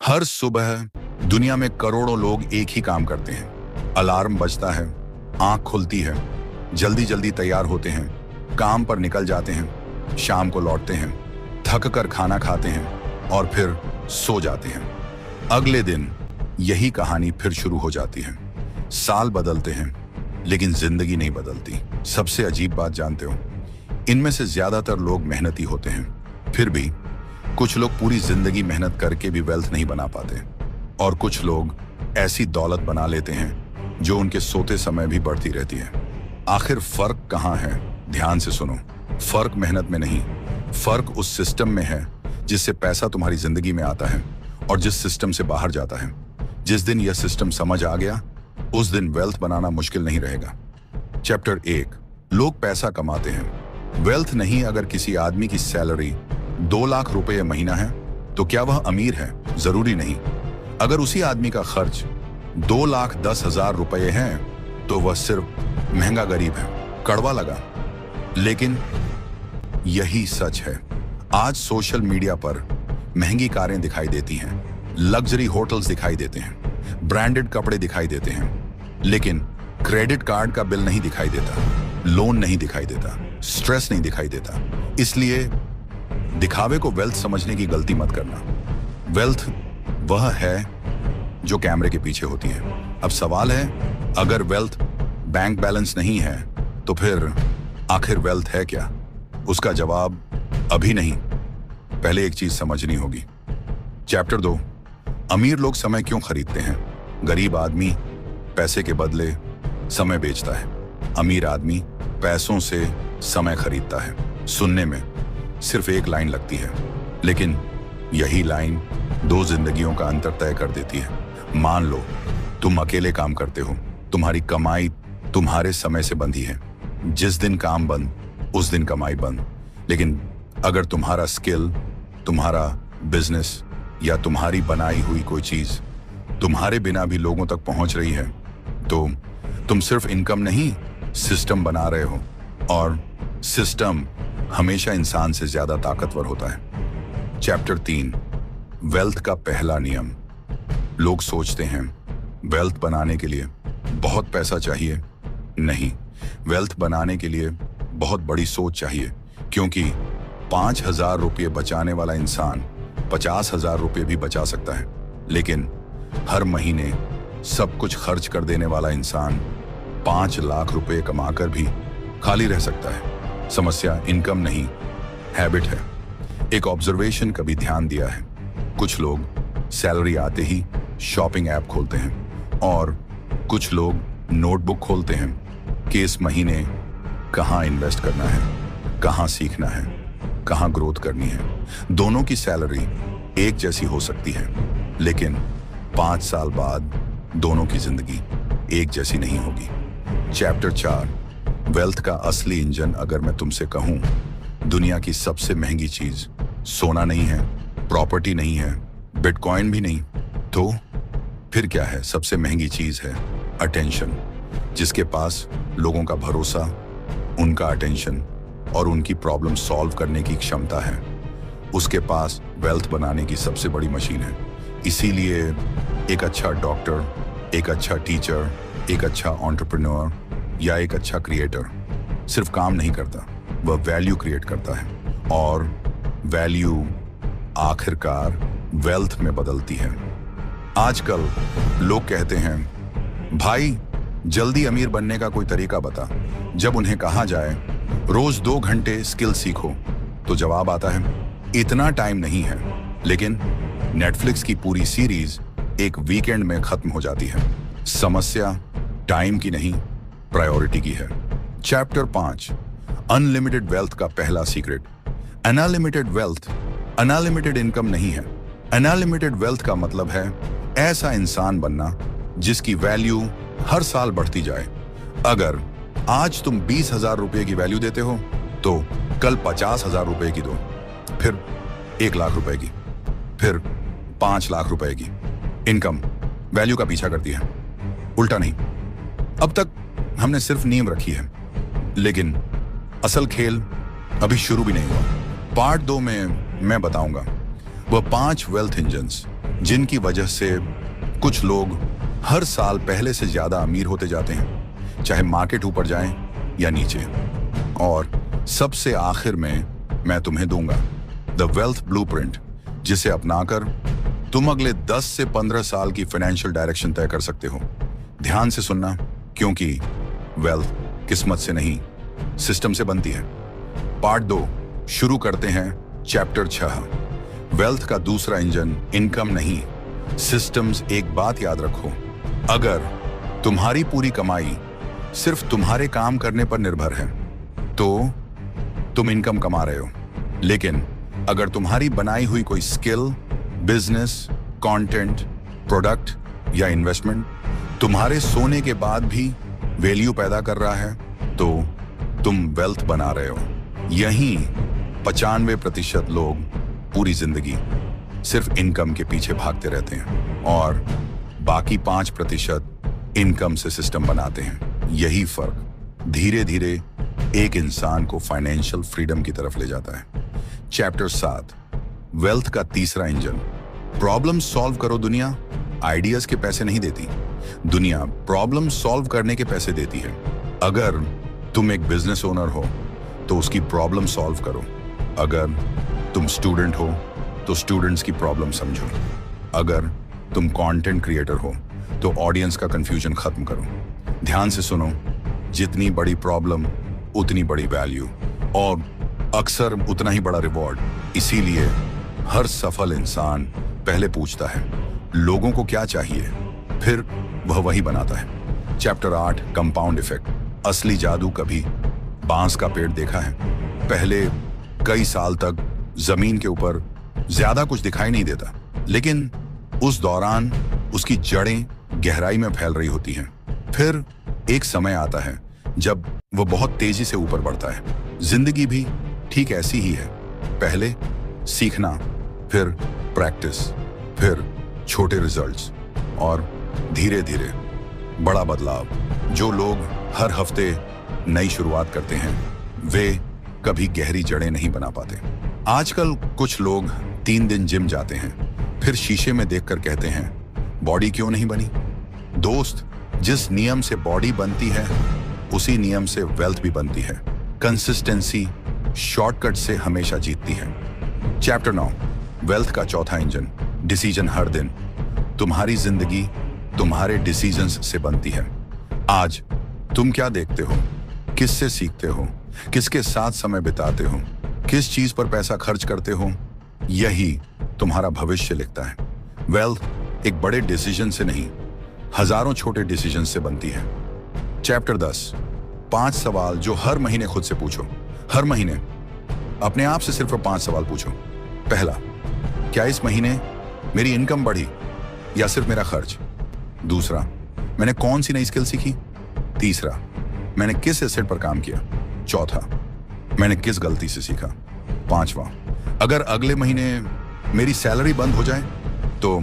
हर सुबह दुनिया में करोड़ों लोग एक ही काम करते हैं। अलार्म बजता है, आंख खुलती है, जल्दी जल्दी तैयार होते हैं, काम पर निकल जाते हैं, शाम को लौटते हैं, थक कर खाना खाते हैं और फिर सो जाते हैं। अगले दिन यही कहानी फिर शुरू हो जाती है। साल बदलते हैं लेकिन जिंदगी नहीं बदलती। सबसे अजीब बात जानते हो, इनमें से ज्यादातर लोग मेहनती होते हैं, फिर भी कुछ लोग पूरी जिंदगी मेहनत करके भी वेल्थ नहीं बना पाते और कुछ लोग ऐसी दौलत बना लेते हैं जो उनके सोते समय भी बढ़ती रहती है। आखिर फर्क कहाँ है? ध्यान से सुनो। फर्क मेहनत में नहीं, फर्क उस सिस्टम में है जिससे पैसा तुम्हारी जिंदगी में आता है और जिस सिस्टम से बाहर जाता है। जिस दिन यह सिस्टम समझ आ गया, उस दिन वेल्थ बनाना मुश्किल नहीं रहेगा। चैप्टर 1, लोग पैसा कमाते हैं, वेल्थ नहीं। अगर किसी आदमी की सैलरी 2 लाख रुपए महीना है तो क्या वह अमीर है? जरूरी नहीं। अगर उसी आदमी का खर्च 2,10,000 रुपए है तो वह सिर्फ महंगा गरीब है। कड़वा लगा, लेकिन यही सच है। आज सोशल मीडिया पर महंगी कारें दिखाई देती हैं, लग्जरी होटल्स दिखाई देते हैं, ब्रांडेड कपड़े दिखाई देते हैं, लेकिन क्रेडिट कार्ड का बिल नहीं दिखाई देता, लोन नहीं दिखाई देता, स्ट्रेस नहीं दिखाई देता। इसलिए दिखावे को वेल्थ समझने की गलती मत करना। वेल्थ वह है जो कैमरे के पीछे होती है। अब सवाल है, अगर वेल्थ बैंक बैलेंस नहीं है तो फिर आखिर वेल्थ है क्या? उसका जवाब अभी नहीं, पहले एक चीज समझनी होगी। चैप्टर 2, अमीर लोग समय क्यों खरीदते हैं? गरीब आदमी पैसे के बदले समय बेचता है, अमीर आदमी पैसों से समय खरीदता है। सुनने में सिर्फ एक लाइन लगती है, लेकिन यही लाइन 2 जिंदगियों का अंतर तय कर देती है। मान लो तुम अकेले काम करते हो, तुम्हारी कमाई तुम्हारे समय से बंधी है। जिस दिन काम बंद, उस दिन कमाई बंद। लेकिन अगर तुम्हारा स्किल, तुम्हारा बिजनेस या तुम्हारी बनाई हुई कोई चीज तुम्हारे बिना भी लोगों तक पहुंच रही है तो तुम सिर्फ इनकम नहीं, सिस्टम बना रहे हो। और सिस्टम हमेशा इंसान से ज्यादा ताकतवर होता है। चैप्टर 3, वेल्थ का पहला नियम। लोग सोचते हैं वेल्थ बनाने के लिए बहुत पैसा चाहिए। नहीं, वेल्थ बनाने के लिए बहुत बड़ी सोच चाहिए, क्योंकि 5,000 रुपये बचाने वाला इंसान 50,000 रुपये भी बचा सकता है, लेकिन हर महीने सब कुछ खर्च कर देने वाला इंसान 5 लाख रुपए कमाकर भी खाली रह सकता है। समस्या इनकम नहीं, हैबिट है। एक ऑब्जर्वेशन कभी ध्यान दिया है, कुछ लोग सैलरी आते ही शॉपिंग ऐप खोलते हैं और कुछ लोग नोटबुक खोलते हैं कि इस महीने कहाँ इन्वेस्ट करना है, कहाँ सीखना है, कहाँ ग्रोथ करनी है। दोनों की सैलरी एक जैसी हो सकती है, लेकिन 5 साल बाद दोनों की जिंदगी एक जैसी नहीं होगी। चैप्टर 4, वेल्थ का असली इंजन। अगर मैं तुमसे कहूं दुनिया की सबसे महंगी चीज सोना नहीं है, प्रॉपर्टी नहीं है, बिटकॉइन भी नहीं, तो फिर क्या है? सबसे महंगी चीज है अटेंशन। जिसके पास लोगों का भरोसा, उनका अटेंशन और उनकी प्रॉब्लम सॉल्व करने की क्षमता है, उसके पास वेल्थ बनाने की सबसे बड़ी मशीन है। इसीलिए एक अच्छा डॉक्टर, एक अच्छा टीचर, एक अच्छा एंटरप्रेन्योर या एक अच्छा क्रिएटर सिर्फ काम नहीं करता, वह वैल्यू क्रिएट करता है, और वैल्यू आखिरकार वेल्थ में बदलती है। आजकल लोग कहते हैं, भाई जल्दी अमीर बनने का कोई तरीका बता। जब उन्हें कहा जाए रोज 2 घंटे स्किल सीखो तो जवाब आता है, इतना टाइम नहीं है। लेकिन नेटफ्लिक्स की पूरी सीरीज एक वीकेंड में खत्म हो जाती है। समस्या टाइम की नहीं, प्रायोरिटी की है। चैप्टर 5, अनलिमिटेड वेल्थ का पहला secret. Unlimited wealth unlimited income नहीं है। अनलिमिटेड वेल्थ का मतलब है ऐसा इंसान बनना जिसकी वैल्यू हर साल बढ़ती जाए। अगर आज तुम 20,000 रुपए की वैल्यू देते हो तो कल 50,000 रुपए की दो, फिर 1 लाख रुपए की, फिर 5 लाख रुपए की। इनकम वैल्यू का पीछा करती है, उल्टा नहीं। अब तक हमने सिर्फ नींव रखी है, लेकिन असल खेल अभी शुरू भी नहीं हुआ। पार्ट 2 में मैं बताऊंगा वह 5 वेल्थ इंजन्स जिनकी वजह से कुछ लोग हर साल पहले से ज्यादा अमीर होते जाते हैं, चाहे मार्केट ऊपर जाए या नीचे। और सबसे आखिर में मैं तुम्हें दूंगा द वेल्थ ब्लूप्रिंट, जिसे अपनाकर तुम अगले 10 से 15 साल की फाइनेंशियल डायरेक्शन तय कर सकते हो। ध्यान से सुनना, क्योंकि वेल्थ किस्मत से नहीं, सिस्टम से बनती है। पार्ट 2 शुरू करते हैं। चैप्टर 6, वेल्थ का दूसरा इंजन इनकम नहीं, सिस्टम्स। एक बात याद रखो, अगर तुम्हारी पूरी कमाई सिर्फ तुम्हारे काम करने पर निर्भर है तो तुम इनकम कमा रहे हो। लेकिन अगर तुम्हारी बनाई हुई कोई स्किल, बिजनेस, कंटेंट, प्रोडक्ट या इन्वेस्टमेंट तुम्हारे सोने के बाद भी वैल्यू पैदा कर रहा है तो तुम वेल्थ बना रहे हो। यहीं 95% लोग पूरी जिंदगी सिर्फ इनकम के पीछे भागते रहते हैं और बाकी 5% इनकम से सिस्टम बनाते हैं। यही फर्क धीरे धीरे एक इंसान को फाइनेंशियल फ्रीडम की तरफ ले जाता है। चैप्टर 7, वेल्थ का तीसरा इंजन। प्रॉब्लम सॉल्व करो दुनिया आइडियाज के पैसे नहीं देती, दुनिया प्रॉब्लम सॉल्व करने के पैसे देती है। अगर तुम एक बिजनेस ओनर हो तो उसकी प्रॉब्लम सॉल्व करो। अगर तुम स्टूडेंट हो तो स्टूडेंट्स की प्रॉब्लम समझो। अगर तुम कंटेंट क्रिएटर हो तो ऑडियंस का कंफ्यूजन खत्म करो। ध्यान से सुनो, जितनी बड़ी प्रॉब्लम उतनी बड़ी वैल्यू और अक्सर उतना ही बड़ा रिवॉर्ड। इसीलिए हर सफल इंसान पहले पूछता है लोगों को क्या चाहिए, फिर वह वही बनाता है। Chapter 8, compound effect. असली जादू कभी बांस का पेड़ देखा है? पहले कई साल तक जमीन के ऊपर ज्यादा कुछ दिखाई नहीं देता, लेकिन उस दौरान उसकी जड़ें गहराई में फैल रही होती हैं। फिर एक समय आता है जब वो बहुत तेजी से ऊपर बढ़ता है। जिंदगी भी ठीक ऐसी ही है, पहले सीखना, फिर प्रैक्टिस, फिर छोटे रिजल्ट्स और धीरे धीरे बड़ा बदलाव। जो लोग हर हफ्ते नई शुरुआत करते हैं वे कभी गहरी जड़ें नहीं बना पाते। आजकल कुछ लोग 3 दिन जिम जाते हैं, फिर शीशे में देखकर कहते हैं बॉडी क्यों नहीं बनी। दोस्त, जिस नियम से बॉडी बनती है उसी नियम से वेल्थ भी बनती है। कंसिस्टेंसी शॉर्टकट से हमेशा जीतती है। चैप्टर 9, वेल्थ का चौथा इंजन, डिसीजन। हर दिन तुम्हारी जिंदगी तुम्हारे डिसीजंस से बनती है। आज तुम क्या देखते हो, किससे सीखते हो, किसके साथ समय बिताते हो, किस चीज पर पैसा खर्च करते हो, यही तुम्हारा भविष्य लिखता है। वेल्थ एक बड़े डिसीजन से नहीं, हजारों छोटे डिसीजन से बनती है। चैप्टर 10, 5 सवाल जो हर महीने खुद से पूछो। हर महीने अपने आप से सिर्फ 5 सवाल पूछो। पहला, क्या इस महीने मेरी इनकम बढ़ी या सिर्फ मेरा खर्च? दूसरा, मैंने कौन सी नई स्किल सीखी? तीसरा, मैंने किस एसेट पर काम किया? चौथा, मैंने किस गलती से सीखा? पांचवा, अगर अगले महीने मेरी सैलरी बंद हो जाए तो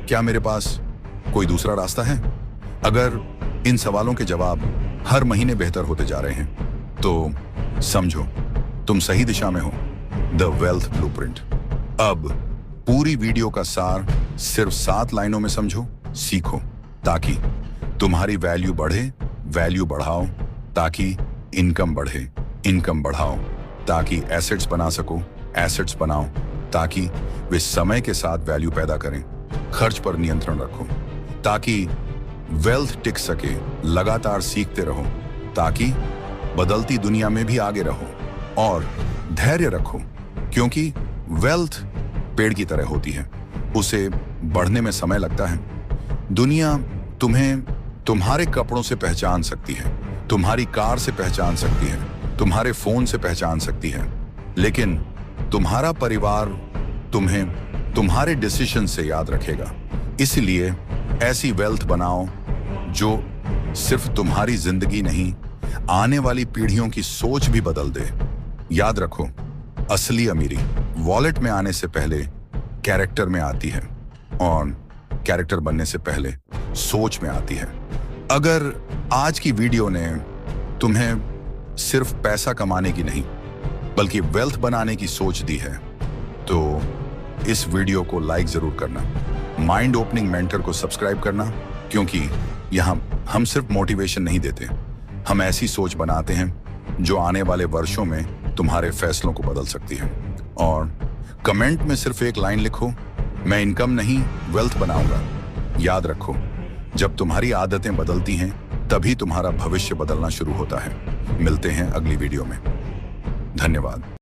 क्या मेरे पास कोई दूसरा रास्ता है? अगर इन सवालों के जवाब हर महीने बेहतर होते जा रहे हैं तो समझो तुम सही दिशा में हो। The wealth blueprint. अब पूरी वीडियो का सार सिर्फ 7 लाइनों में समझो, सीखो, ताकि तुम्हारी वैल्यू बढ़े, वैल्यू बढ़ाओ ताकि इनकम बढ़े, इनकम बढ़ाओ ताकि एसेट्स बना सको, एसेट्स बनाओ ताकि वे समय के साथ वैल्यू पैदा करें। खर्च पर नियंत्रण रखो ताकि वेल्थ टिक सके। लगातार सीखते रहो ताकि बदलती दुनिया में भी आगे रहो। और धैर्य रखो, क्योंकि वेल्थ पेड़ की तरह होती है, उसे बढ़ने में समय लगता है। दुनिया तुम्हें तुम्हारे कपड़ों से पहचान सकती है, तुम्हारी कार से पहचान सकती है, तुम्हारे फोन से पहचान सकती है, लेकिन तुम्हारा परिवार तुम्हें तुम्हारे डिसीजन से याद रखेगा। इसलिए ऐसी वेल्थ बनाओ जो सिर्फ तुम्हारी जिंदगी नहीं, आने वाली पीढ़ियों की सोच भी बदल दे। याद रखो, असली अमीरी वॉलेट में आने से पहले कैरेक्टर में आती है और कैरेक्टर बनने से पहले सोच में आती है। अगर आज की वीडियो ने तुम्हें सिर्फ पैसा कमाने की नहीं बल्कि वेल्थ बनाने की सोच दी है तो इस वीडियो को लाइक जरूर करना। माइंड ओपनिंग मेंटर को सब्सक्राइब करना, क्योंकि यहाँ हम सिर्फ मोटिवेशन नहीं देते, हम ऐसी सोच बनाते हैं जो आने वाले वर्षों में तुम्हारे फैसलों को बदल सकती है। और कमेंट में सिर्फ एक लाइन लिखो, मैं इनकम नहीं वेल्थ बनाऊंगा। याद रखो, जब तुम्हारी आदतें बदलती हैं तभी तुम्हारा भविष्य बदलना शुरू होता है। मिलते हैं अगली वीडियो में। धन्यवाद।